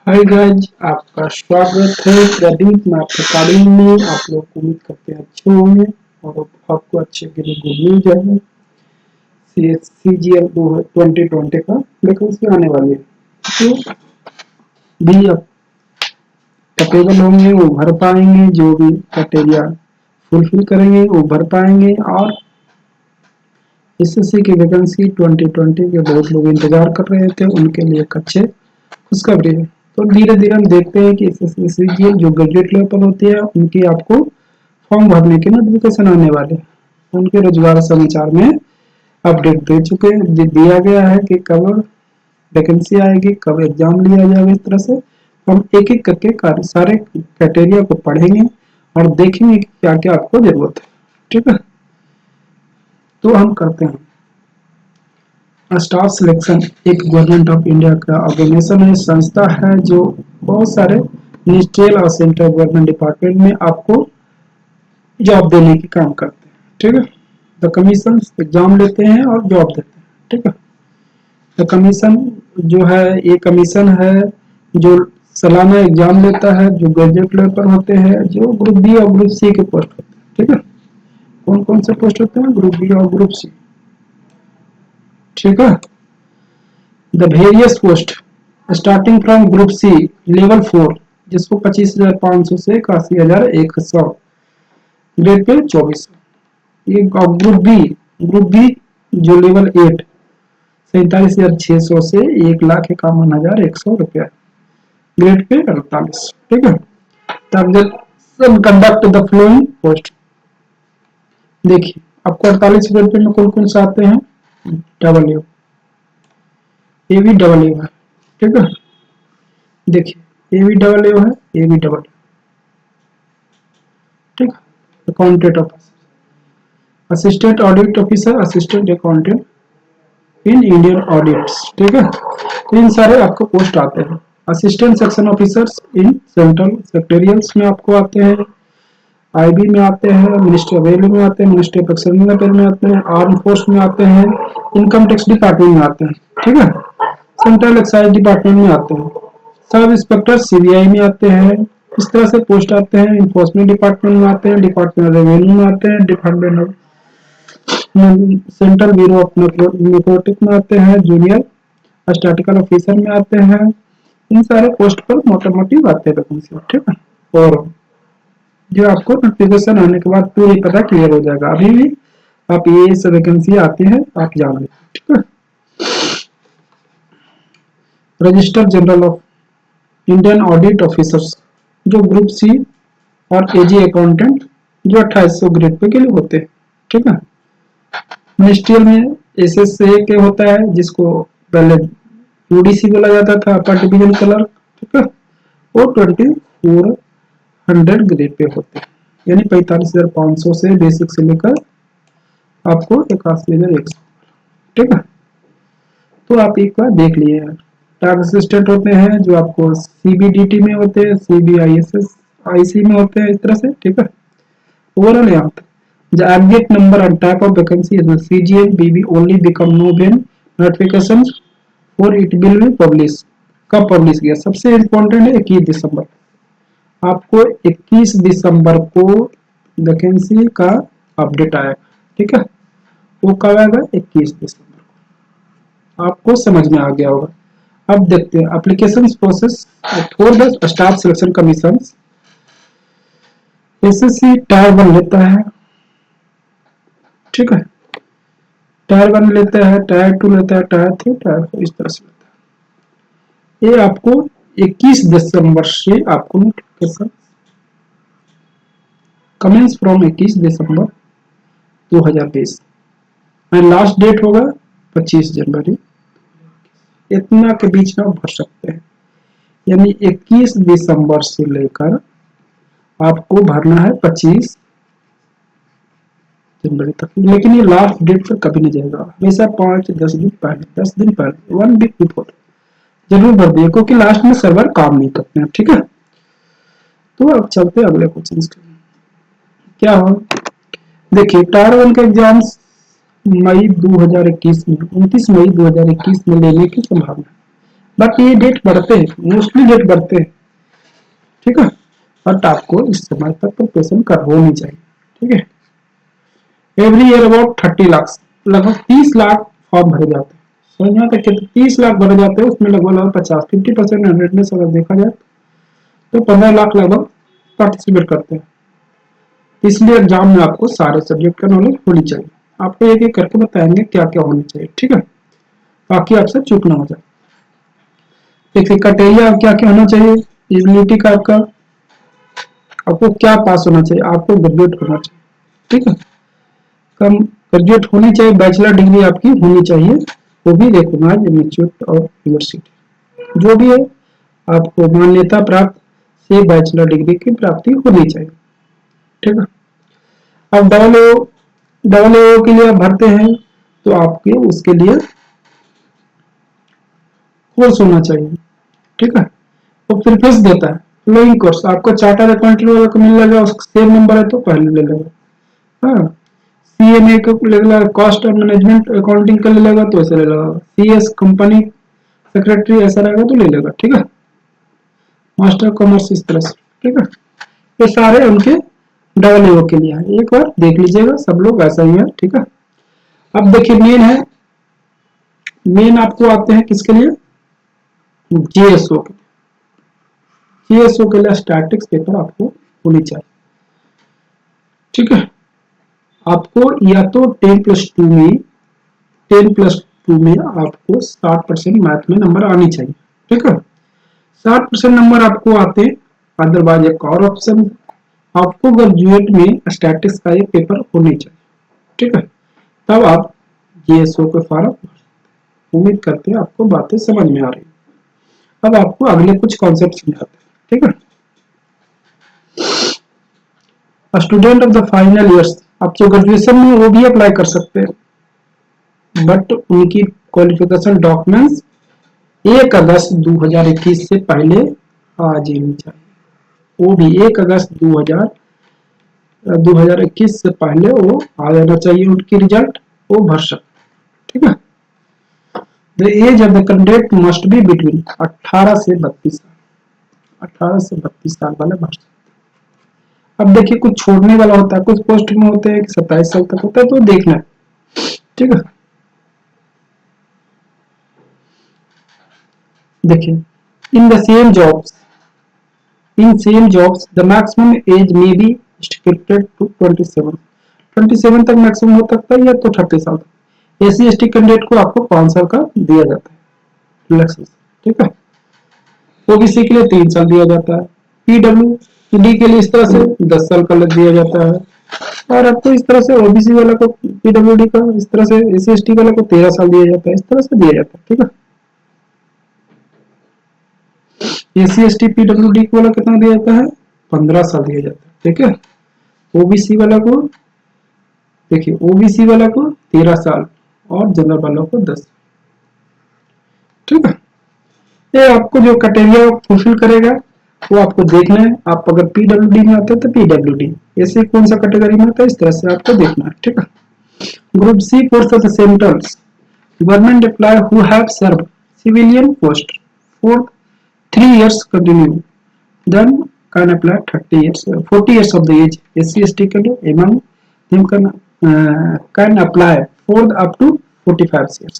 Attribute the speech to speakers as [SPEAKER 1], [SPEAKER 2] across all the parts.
[SPEAKER 1] Hi guys, आपका स्वागत है प्रदीप नाथ अकाडमी में। आप लोग उम्मीद करते हैं अच्छे होंगे और आपको अच्छे के लिए गुड न्यूज है। CGL 2020 का वैकेंसी आने वाली है, तो भी अब कैपेबल होंगे वो भर पाएंगे। जो भी क्राइटेरिया फुलफिल करेंगे वो भर पाएंगे। और SSC की वैकेंसी 2020 के बहुत लोग इंतजार कर रहे थे, उनके लिए एक अच्छे खुशखबरी है। तो धीरे धीरे हम देखते हैं कि SSC की जो ग्रेजुएट लेवल पर होती है उनकी आपको फॉर्म भरने के नोटिफिकेशन आने वाले हैं। उनके रोजगार समाचार में अपडेट दे चुके दिया गया है कि कब वैकेंसी आएगी, कब एग्जाम लिया जाएगा। इस तरह से हम एक एक करके सारे क्राइटेरिया को पढ़ेंगे और देखेंगे कि क्या क्या आपको जरूरत है। ठीक है, तो हम करते हैं। स्टाफ सिलेक्शन एक गवर्नमेंट ऑफ इंडिया का ऑर्गेनाइजेशन है, संस्था है जो बहुत सारे मिनिस्ट्रियल और सेंट्रल गवर्नमेंट डिपार्टमेंट में आपको जॉब देने की काम करते हैं। ठीक है, द कमीशन एग्जाम लेते हैं और जॉब देते हैं। ठीक है, द कमीशन जो है, ये कमीशन है जो सालाना एग्जाम लेता है, जो ग्रेजुएट लेवल पर होते हैं, जो ग्रुप बी और ग्रुप सी के पोस्ट होते हैं। ठीक है, कौन कौन से पोस्ट होते हैं? ग्रुप बी और ग्रुप सी। ठीक है, the various post starting from group C level 4, जिसको 25,500 से 81,100, ग्रेड पे 24। ये ग्रुप बी जो लेवल 8 47,600 से 1,51,100 ग्रेड पे 48। ठीक है, तब कंडक्ट द फ्लोइंग पोस्ट। देखिए आपको 48 ग्रेड पे में कौन कौन से आते हैं? डबल ए भी डबल ए है। ठीक है, देखिए ए भी डबल ए है, ए भी डबल। ठीक है, accountant officer, assistant audit officer, assistant accountant in Indian audits. ठीक है, तो इन सारे आपको पोस्ट आते हैं। Assistant section officers in central secretarials में आपको आते हैं, IB में आते हैं, मिनिस्ट्री ऑफ रेलवे में आते हैं, मिनिस्ट्री ऑफ एक्सटर्नल अफेयर में आते हैं, आर्म फोर्स में आते हैं, इनकम टैक्स डिपार्टमेंट में आते हैं। ठीक है, सेंट्रल एक्साइज डिपार्टमेंट में आते हैं, सब इंस्पेक्टर CBI में आते हैं। इस तरह से पोस्ट आते हैं। इन्फोर्समेंट डिपार्टमेंट में आते हैं, डिपार्टमेंट ऑफ रेवेन्यू में आते हैं, department of central bureau of narcotic में आते हैं, जूनियर स्टैटिकल ऑफिसर में आते हैं। इन सारे पोस्ट पर मोटा मोटी आते हैं वैकेंसी। ठीक है, और जो आपको नोटिफिकेशन आने के बाद पूरी पता क्लियर हो जाएगा। अभी भी आप ये सब वैकेंसी आती है, आप जान लें। ठीक है, register general of Indian audit officers जो ग्रुप सी और AG अकाउंटेंट जो 2800 ग्रेड पे के लिए होते हैं। ठीक है, मिनिस्ट्रियल में SSA के होता है, जिसको पहले UDC बोला जाता था, अपर डिवीजन क्लर्क। ठीक है, वो 2400 ग्रेड पे होते हैं, यानी 45,500 से बेसिक से लेकर आपको 81,100। ठीक है, तो आप एक बार देख लिए। टैक्स असिस्टेंट होते हैं जो आपको CBDT में होते हैं, CBISS IC में होते हैं, इस तरह से। ठीक है, ओवरऑल यहाँ the aggregate number and type of vacancy in the CGL will only become known when notifications for it will be published। कब पब्लिश किया? सबसे इम्पोर्टेंट है 21 दिसंबर। आपको 21 दिसंबर को वैकेंसी का अपडेट आएगा। ठीक है, वो कब आएगा? 21 दिसंबर को। आपको समझ में आ गया होगा। अब देखते हैं application process for the staff selection commission. SSC tyre 1 लेता है। ठीक है, टायर 1 लेता है, टायर 2 लेता है, टायर 3, टायर 4, इस तरह से लेता है। ये आपको 21 दिसंबर से आपको नोटिफिकेशन कमेंस फ्रॉम 21 दिसंबर 2020 और लास्ट डेट होगा 25 जनवरी। इतना के बीच में भर सकते हैं, यानी 21 दिसंबर से लेकर आपको भरना है 25 जनवरी तक। लेकिन ये लास्ट डेट पर कभी नहीं जाएगा, हमेशा 5-10 दिन पहले, 10 दिन पहले, 1 वीक बिफोर जरूर भर दिए, क्योंकि लास्ट में सर्वर काम नहीं करते हैं। ठीक है, तो अब चलते हैं अगले क्वेश्चन के। क्या हो, देखिए टायर 1 के एग्जाम्स मई 2021 में 29 मई 2021 में लेने की संभावना है। बट ये डेट बढ़ते हैं, मोस्टली डेट बढ़ते हैं, ठीक है। बट आपको इस समय तक प्रिपरेशन कर होनी चाहिए, ठीक है। एवरी ईयर अबाउट 30 लाख, लगभग 30 लाख फॉर्म भरे जाते हैं। समझ में आता है कि 30 लाख भरे जाते हैं, उसमें लगभग 50-50% हंड्रेड में अगर देखा जाए तो 15 लाख लगभग पार्टिसिपेट करते हैं। इसलिए एग्जाम में आपको सारे सब्जेक्ट का नॉलेज होनी चाहिए। आपको एक एक करके बताएंगे क्या क्या होना चाहिए, ठीक है, ताकि आपसे चूक ना हो जाए। देखिए क्राइटेरिया क्या क्या होना चाहिए, एलिजिबिलिटी का आपको क्या पास होना चाहिए, आपको ग्रेजुएट होना चाहिए, ठीक है। कम ग्रेजुएट होनी चाहिए, बैचलर डिग्री आपकी होनी चाहिए, वो भी रिकॉग्नाइज्ड इंस्टीट्यूट और यूनिवर्सिटी जो भी है, आपको मान्यता प्राप्त से बैचलर डिग्री की प्राप्ति होनी चाहिए, ठीक है। अब डबल ओ के लिए आप भरते हैं तो आपके उसके लिए कोर्स होना चाहिए, ठीक है। तो प्रीफेस देता है फ्लोइंग कोर्स, आपको चार्टर्ड अकाउंटेंट वाला को मिल जाएगा, उसका सेम नंबर है तो पहले ले लेगा। हाँ, सीएमए का ले लेगा, कॉस्ट और मैनेजमेंट अकाउंटिंग का ले लेगा तो ऐसे ले लेगा, सीएस कंपनी सेक्रेटरी ऐसा रहेगा तो ले लेगा, ठीक है। मास्टर कॉमर्स इस तरह से, ठीक है। ये सारे उनके डबल ए के लिए है, एक बार देख लीजिएगा, सब लोग ऐसा ही है, ठीक है। अब देखिए मेन है, मेन आपको आते हैं किसके लिए, जीएसओ के, जीएसओ के लिए स्टैटिक्स पेपर आपको होनी चाहिए, ठीक है। आपको या तो 10+2 में 10+2 में आपको 60% मैथ में नंबर आनी चाहिए, ठीक है। 60% नंबर आपको आते, अदरवाइज एक और ऑप्शन, आपको ग्रेजुएट में स्टैटिक्स का ये पेपर होने चाहिए, ठीक है। तब आप जीएसओ के फॉर्म, उम्मीद करते हैं आपको बातें समझ में आ रही है। अब आपको अगले कुछ कॉन्सेप्ट समझाते हैं, ठीक है। Student of the final years, आप जो ग्रेजुएशन में वो भी अप्लाई कर सकते हैं, बट उनकी क्वालिफिकेशन डॉक्यूमेंट्स 1 अगस्त 2021 से पहले आ जानी चाहिए, वो भी 1 अगस्त 2021 से पहले वो आ जाना चाहिए, उनकी रिजल्ट वो भर सकते, ठीक है। The age of the candidate must be between 18 से 32 साल, 18 से 32 साल वाले भर सकते। अब देखिए कुछ छोड़ने वाला होता है, कुछ पोस्ट में होते हैं कि 27 साल तक होता है, तो देखना है, ठीक है। देखिए in the same jobs, in same jobs the maximum age में बी रिस्ट्रिक्टेड टू 27 तक मैक्सिमम हो सकता है, या तो 30 साल तक। एससी एसटी कैंडिडेट को आपको 5 साल का दिया जाता है रिलैक्सेशन, ठीक है। ओबीसी के लिए 3 साल दिया जाता है, पीडब्ल्यू डी के लिए इस तरह से 10 साल का दिया जाता है, और आपको इस तरह से ओबीसी वाला को पीडब्ल्यू डी का, इस तरह से एससी एसटी वाला को 13 साल दिया जाता है, इस तरह से दिया जाता है, ठीक है। एससी एसटी पीडब्ल्यू डी वाला कितना दिया जाता है, 15 साल दिया जाता है, ठीक है। ओबीसी वाला को, देखिए ओबीसी वाला को 13 साल और जनरल वाला को 10, ठीक है। ये आपको जो क्राइटेरिया फुलफिल करेगा वो आपको देखना है। आप अगर पीडब्ल्यूडी में आते हैं तो पीडब्ल्यूडी, ऐसे कौन सा कैटेगरी में आता है इस तरह से आपको देखना है, ठीक है। Group C post of the centrals government employ who have serve civilian post for 3 years continue, then can apply 30 years 40 years of the age, SC ST के लिए among them can apply for up to 45 years।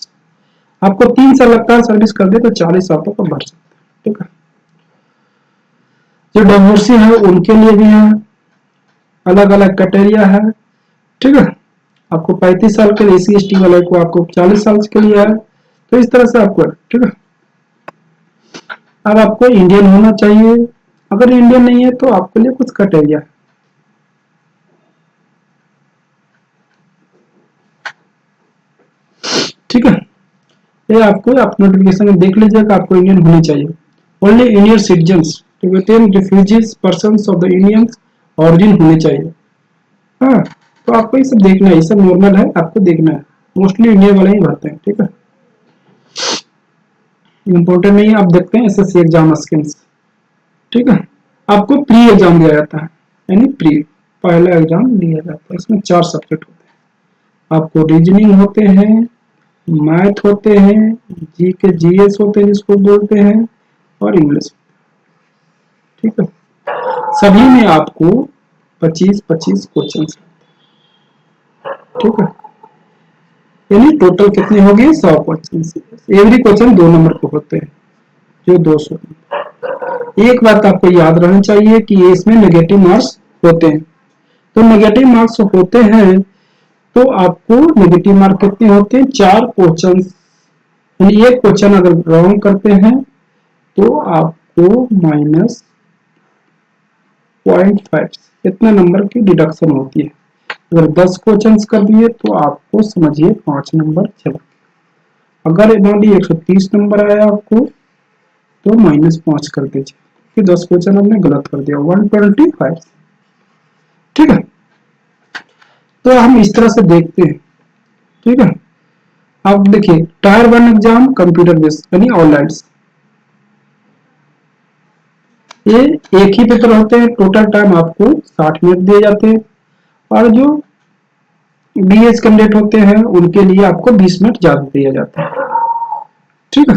[SPEAKER 1] आपको 3 साल लगता है service कर दे तो 40 साल तक भर सकते हैं, ठीक है। जो डिवोर्सी है उनके लिए भी है, अलग अलग क्राइटेरिया है, ठीक है। आपको 35 साल के एससी एसटी वाले को आपको 40 साल के लिए है, तो इस तरह से आपको, ठीक है। अब आपको इंडियन होना चाहिए, अगर इंडियन नहीं है तो आपके लिए कुछ क्राइटेरिया है, ठीक है। ये आपको आप नोटिफिकेशन में देख लीजिएगा, आपको इंडियन होनी चाहिए। Only Indian citizens, Tibetan refugees persons of the Indian origin होने चाहिए। हाँ, तो आपको ये सब देखना है, ये सब नॉर्मल है, आपको देखना है, मोस्टली इंडिया वाले ही भरते हैं, ठीक है। इम्पोर्टेंट नहीं है, आप देखते हैं एसएससी एग्जाम स्किल्स, ठीक है। आपको प्री एग्जाम दिया जाता है, यानी प्री पहला एग्जाम दिया जाता है, इसमें 4 सब्जेक्ट होते हैं। आपको रीजनिंग होते हैं, मैथ होते हैं, जी के जीएस होते हैं जिसको बोलते हैं, और इंग्लिश। ठीक है, सभी में आपको 25-25 क्वेश्चन। ठीक है, यानी टोटल कितने हो गए, 100 क्वेश्चन। एवरी क्वेश्चन 2 नंबर के होते हैं, जो 200। एक बात आपको याद रहनी चाहिए कि ये इसमें नेगेटिव मार्क्स होते हैं। तो नेगेटिव मार्क्स होते हैं तो आपको नेगेटिव मार्क कितने होते हैं, 4 क्वेश्चन। यानी एक क्वेश्चन अगर रॉन्ग करते हैं तो आपको -0.5 इतना नंबर की डिडक्शन होती है। अगर 10 क्वेश्चन कर दिए तो आपको समझिए 5 नंबर चला। अगर मान ली 130 नंबर आया आपको तो -5 कर दीजिए कि 10 क्वेश्चन हमने गलत कर दिया, 125। ठीक है, तो हम इस तरह से देखते हैं। ठीक है, अब देखिए टायर 1 एग्जाम कंप्यूटर बेस्ड यानी ऑनलाइन, ये एक ही पेपर होते हैं। टोटल टाइम आपको 60 मिनट दिए जाते हैं, और जो बीएस कैंडिडेट होते हैं उनके लिए आपको 20 मिनट ज्यादा दिया जाता है। ठीक है,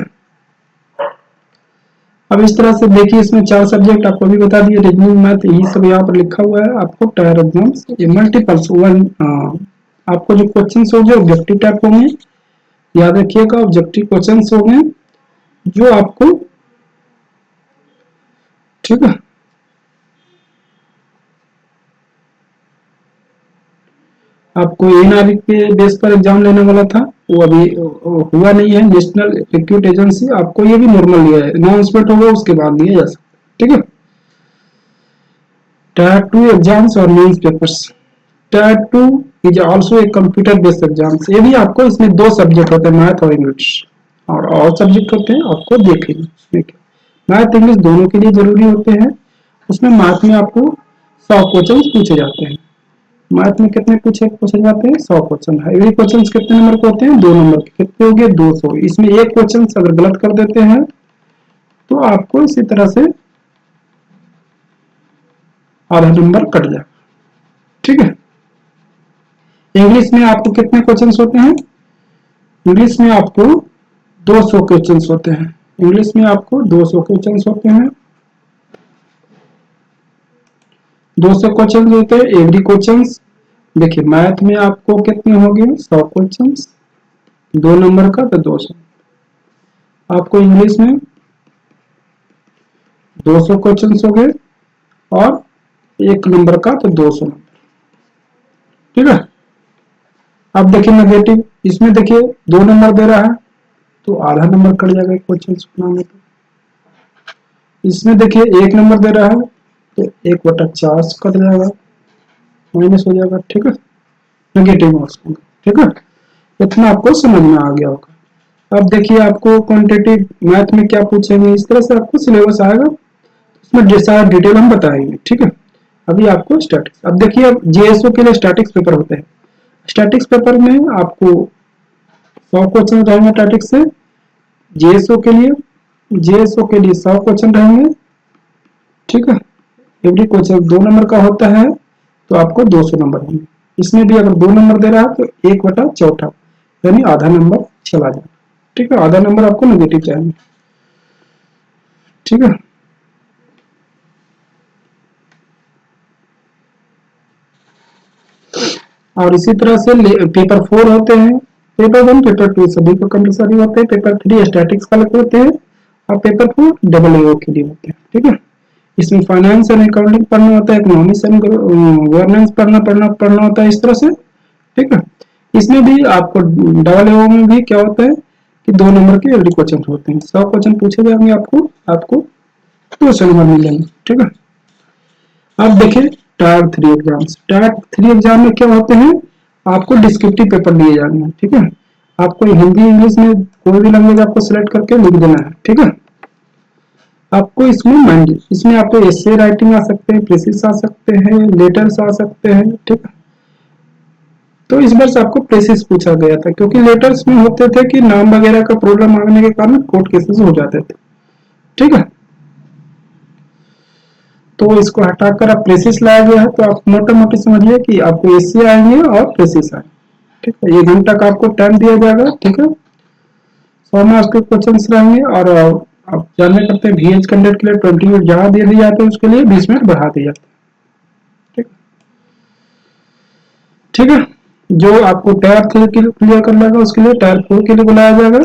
[SPEAKER 1] अब इस तरह से देखिए इसमें 4 सब्जेक्ट आपको भी बता दिए, रीजनिंग, मैथ, यही सब यहाँ पर लिखा हुआ है। आपको टायर एग्जाम्स ये मल्टीपल्स वन, आपको जो क्वेश्चन होंगे ऑब्जेक्टिव टाइप होंगे, याद रखिएगा ऑब्जेक्टिव क्वेश्चन होंगे जो आपको, ठीक है, आपको एनआरई के बेस पर एग्जाम लेने वाला था, वो अभी हुआ नहीं है। नेशनल रिक्रूट एजेंसी आपको ये भी नॉर्मल लिया है, अनाउंसमेंट होगा उसके बाद लिया जा सकता है। ठीक है, टायर 2 एग्जाम्स और mains papers. Tier 2 is also a computer based exams. ये भी आपको, इसमें 2 सब्जेक्ट होते हैं, मैथ और इंग्लिश, और सब्जेक्ट होते हैं आपको देखेंगे उसमें क्या। मैथ इंग्लिश दोनों के लिए जरूरी होते हैं। उसमें मैथ में आपको 100 क्वेश्चन पूछे जाते हैं। मैथ में कितने पूछे जाते हैं, 100 क्वेश्चन है। एवरी क्वेश्चन कितने नंबर के होते हैं, 2 नंबर के। कितने हो गए, 200। इसमें एक क्वेश्चन अगर गलत कर देते हैं तो आपको इसी तरह से आधा नंबर कट जाए। ठीक है, इंग्लिश में आपको कितने क्वेश्चन होते हैं, इंग्लिश में आपको 200 क्वेश्चन होते हैं। इंग्लिश में आपको 200 क्वेश्चन होते हैं, 200 क्वेश्चन होते हैं एवरी क्वेश्चन। देखिए मैथ में आपको कितने हो गए, 100 क्वेश्चन, 2 नंबर का तो 200। आपको इंग्लिश में 200 क्वेश्चन हो गए, और 1 नंबर का तो 200 नंबर। ठीक है, अब देखिए नेगेटिव, इसमें देखिए 2 नंबर दे रहा है तो आधा नंबर कट जाएगा क्वेश्चन बनाने पे। इसमें देखिए 1 नंबर दे रहा है तो 1/4 कट जाएगा, माइनस हो जाएगा। ठीक है, नेगेटिव मार्क्स। ठीक है, इतना आपको समझ में आ गया होगा। अब देखिए आपको क्वांटिटेटिव मैथ में क्या पूछेंगे, इस तरह से आपको सिलेबस आएगा, उसमें सारा डिटेल हम बताएंगे। ठीक है, अभी आपको स्टैटिक्स, अब देखिए अब जेएसओ के लिए स्टैटिक्स पेपर होते हैं। स्टैटिक्स पेपर में आपको 100 क्वेश्चन रहेंगे स्टैटिक्स से। जेएसओ के लिए, जेएसओ के लिए 100 क्वेश्चन रहेंगे। ठीक है, एवरी क्वेश्चन 2 नंबर का होता है तो आपको 200 नंबर होंगे। इसमें भी अगर 2 नंबर दे रहा है तो 1/4 यानी आधा नंबर चला जाए। ठीक है, आधा नंबर आपको नेगेटिव चाहिए। ठीक है, और इसी तरह से पेपर 4 होते हैं, पेपर 1 पेपर 2 सभी को कंपलसरी होते हैं, पेपर 3 स्टैटिक्स का होते हैं, और पेपर 4 डबल एओ के लिए होते हैं। ठीक है, इसमें फाइनेंस एंड अकाउंटिंग पढ़ना होता है, इकोनॉमिक्स एंड गवर्नेंस पढ़ना होता है, इस तरह से। ठीक है, इसमें भी आपको डबल एओ में भी क्या होता है कि 2 नंबर के एवरी क्वेश्चन होते हैं। 100 क्वेश्चन पूछे जाएंगे आपको, आपको 200 नंबर मिलेंगे। ठीक है, अब देखिए टायर 3 एग्जाम्स। टायर 3 एग्जाम में क्या होते हैं, आपको डिस्क्रिप्टिव पेपर दिए जाएंगे। ठीक है, आपको हिंदी इंग्लिश में कोई भी लैंग्वेज आपको सिलेक्ट करके लिख देना है। ठीक है, आपको इसमें आपको एसे राइटिंग आ सकते हैं, प्रेसिस आ सकते हैं, लेटर्स आ सकते हैं। ठीक है, तो इस बार से आपको प्रेसिस पूछा गया था क्योंकि लेटर्स में होते थे कि नाम वगैरह का प्रॉब्लम आने के कारण कोर्ट केसेस हो जाते थे। ठीक है, तो इसको हटाकर आप प्रेसिस लाया गया है, तो आप मोटा मोटी समझिए कि आपको एससी आएंगे और प्रेसिस आएंगे। ठीक है, 1 घंटा का आपको टाइम दिया जाएगा। ठीक है, 100 मार्क्स के क्वेश्चन रहेंगे। और आप जानना करते हैं VH कैंडिडेट के लिए 20 मिनट ज्यादा दे दिए जाते हैं, उसके लिए 20 मिनट बढ़ा दिए जाते हैं। ठीक, ठीक है। जो आपको टायर 3 के लिए क्लियर कर लेगा उसके लिए टायर 4 के लिए बुलाया जाएगा।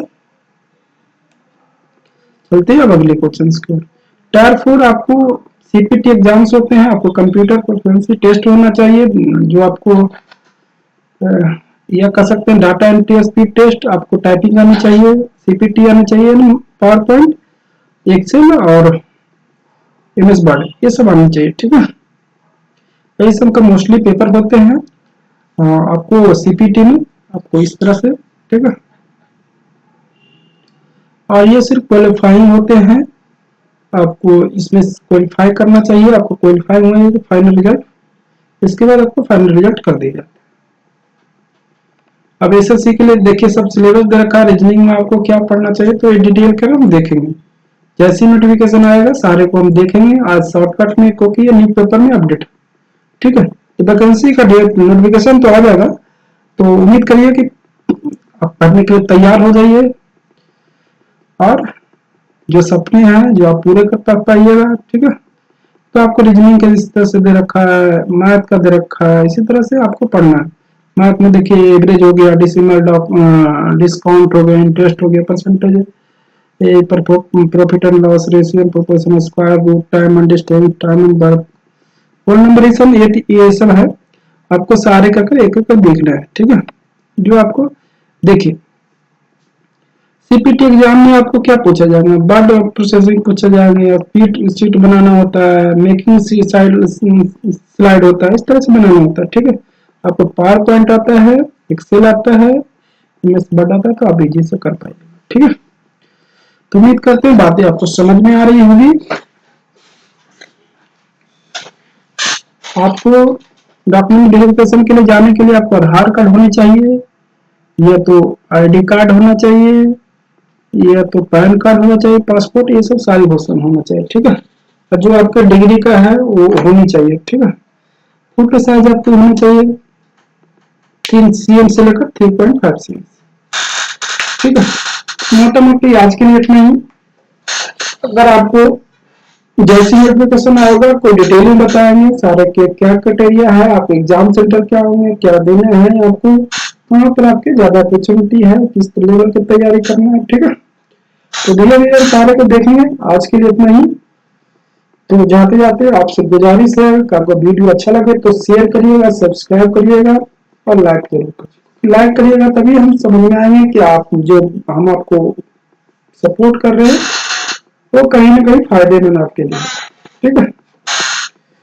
[SPEAKER 1] चलते हैं अब अगले क्वेश्चन की ओर। टायर 4 आपको CPT एग्जाम्स होते हैं, आपको कंप्यूटर प्रोफिशिएंसी टेस्ट होना चाहिए, जो आपको या कर सकते हैं डाटा एंट्री स्पीड टेस्ट, आपको टाइपिंग आनी चाहिए, CPT आनी चाहिए, पावर पॉइंट, एक्सेल और MS वर्ड, ये सब आनी चाहिए। ठीक है, यही सब का मोस्टली पेपर होते हैं आपको CPT में, आपको इस तरह से। ठीक है, और ये सिर्फ क्वालिफाइंग होते हैं, आपको इसमें क्वालिफाई करना चाहिए। आपको क्वालिफाई हुए तो फाइनल रिजल्ट, इसके बाद आपको फाइनल रिजल्ट कर दिया जाता है। अब SSC के लिए देखिए सब सिलेबस दे रखा है, रीजनिंग में आपको क्या पढ़ना चाहिए तो ये डिटेल कर हम देखेंगे। जैसे नोटिफिकेशन आएगा सारे को हम देखेंगे आज शॉर्टकट में, क्योंकि ये न्यूज पेपर में अपडेट। ठीक है, तो वैकेंसी का डेट नोटिफिकेशन तो आ जाएगा, तो उम्मीद करिए कि आप पढ़ने के लिए तैयार हो जाइए और जो सपने हैं जो आप पूरे कर पाइएगा। ठीक है, तो आपको रीजनिंग के इस तरह से दे रखा है, मैथ का दे रखा है, इसी तरह से आपको पढ़ना है। मैथ में देखिए एवरेज हो गया, डिसिमल डिस्काउंट हो गया, इंटरेस्ट हो गया, percentage, profit and loss ratio, proportion, square root, time and distance, time and birth, whole number, ये सब है। आपको सारे का कर एक एक कर देखना है। ठीक है, जो आपको देखिए CPT एग्जाम में आपको क्या पूछा जाएगा, वर्ड प्रोसेसिंग पूछा जाएगा, पीट शीट बनाना होता है, मेकिंग स्लाइड होता है, इस तरह से बनाना होता है। ठीक है, आपको पावर पॉइंट आता है, एक्सेल आता है, MS वर्ड आता है, तो आप इजी से कर पाएंगे। ठीक है, तो उम्मीद करते हैं बातें आपको समझ में आ रही होगी। आपको डॉक्यूमेंट वेरिफिकेशन के लिए जाने के लिए आपको आधार कार्ड होनी चाहिए, या तो ID कार्ड होना चाहिए, या तो पैन कार्ड होना चाहिए, पासपोर्ट, ये सब सारी भूषण होना चाहिए। ठीक है, और जो आपका डिग्री का है वो होनी चाहिए। ठीक है, फोटो साइज आपको होना चाहिए 3 cm से लेकर 3.5 cm। ठीक है, मोटा मोटी आज के लिए इतना ही। अगर आपको जैसे नोटिफिकेशन आएगा कोई डिटेल में बताएंगे सारे के क्या क्राइटेरिया है, आप एग्जाम सेंटर क्या होंगे, क्या देने हैं आपको, कहाँ पर आपके ज्यादा अपॉर्चुनिटी है, किस लेवल की तैयारी करना है। ठीक है, तो धीरे धीरे सारे को देखेंगे। आज के लिए इतना ही। तो जाते जाते आपसे गुजारिश है कि आपको वीडियो अच्छा लगे तो शेयर करिएगा, सब्सक्राइब करिएगा और लाइक जरूर करिएगा। लाइक करिएगा तभी हम समझ में आएंगे कि आप जो हम आपको सपोर्ट कर रहे हैं वो कहीं ना कहीं फायदेमंद आपके लिए। ठीक है।